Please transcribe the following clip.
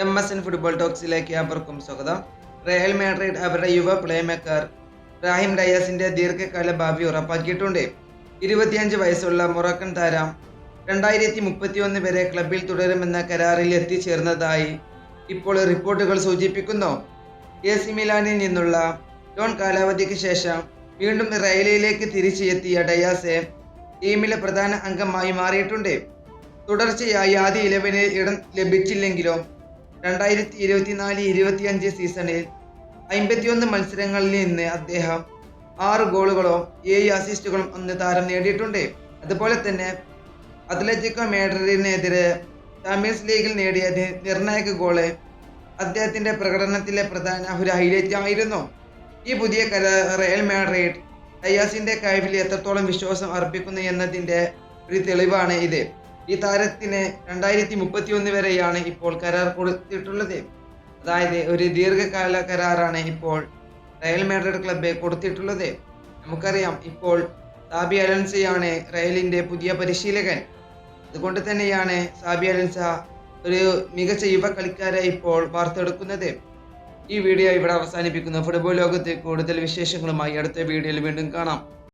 MSN football ടോക്സിലേക്ക് അവർക്കും സ്വാഗതം. Real Madrid അവരുടെ യുവ പ്ലേമേക്കർ ബ്രാഹിം ഡയാസിന്റെ ദീർഘകാല ഭാവി ഉറപ്പാക്കിയിട്ടുണ്ട്. 25 വയസ്സുള്ള മൊറോക്കൻ താരം 2031 വരെ ക്ലബിൽ തുടരുമെന്ന കരാറിൽ എത്തിച്ചേർന്നതായി ഇപ്പോൾ റിപ്പോർട്ടുകൾ സൂചിപ്പിക്കുന്നു. AC മിലാനിൽ നിന്നുള്ള ലോൺ കാലാവധിക്ക് ശേഷം വീണ്ടും റയലിലേക്ക് തിരിച്ചെത്തിയ ഡയാസ് ടീമിലെ പ്രധാന അംഗമായി മാറിയിട്ടുണ്ട്. തുടർച്ചയായി ആദ്യ 11-ൽ ഇടം ലഭിച്ചില്ലെങ്കിലും 2024-25 സീസണിൽ 51 മത്സരങ്ങളിൽ നിന്ന് അദ്ദേഹം 6 ഗോളുകളും 7 അസിസ്റ്റുകളും താരം നേടിയിട്ടുണ്ട്. അതുപോലെ തന്നെ അത്ലറ്റിക്കോ മാഡ്രിഡിനെതിരെ ചാമ്പ്യൻസ് ലീഗിൽ നേടിയ നിർണായക ഗോള് അദ്ദേഹത്തിന്റെ പ്രകടനത്തിലെ പ്രധാന ഒരു ഹൈലൈറ്റ് ആയിരുന്നു. ഈ പുതിയ റയൽ മാഡ്രിഡ് ഡയാസിന്റെ കഴിവിൽ എത്രത്തോളം വിശ്വാസം അർപ്പിക്കുന്നു എന്നതിന്റെ ഒരു തെളിവാണ് ഇത്. ഈ താരത്തിന് 2031 വരെയാണ് ഇപ്പോൾ കരാർ കൊടുത്തിട്ടുള്ളത്. അതായത് ഒരു ദീർഘകാല കരാറാണ് ഇപ്പോൾ റയൽ മാഡ്രിഡ് ക്ലബ്ബ് കൊടുത്തിട്ടുള്ളത്. നമുക്കറിയാം, ഇപ്പോൾ സാബി അലോൻസോയാണ് റയലിന്റെ പുതിയ പരിശീലകൻ. അതുകൊണ്ട് തന്നെയാണ് സാബി അലോൻസോ ഒരു മികച്ച യുവ കളിക്കാരായി ഇപ്പോൾ വാർത്തെടുക്കുന്നത്. ഈ വീഡിയോ ഇവിടെ അവസാനിപ്പിക്കുന്നു. ഫുട്ബോൾ ലോകത്തെ കൂടുതൽ വിശേഷങ്ങളുമായി അടുത്ത വീഡിയോയിൽ വീണ്ടും കാണാം.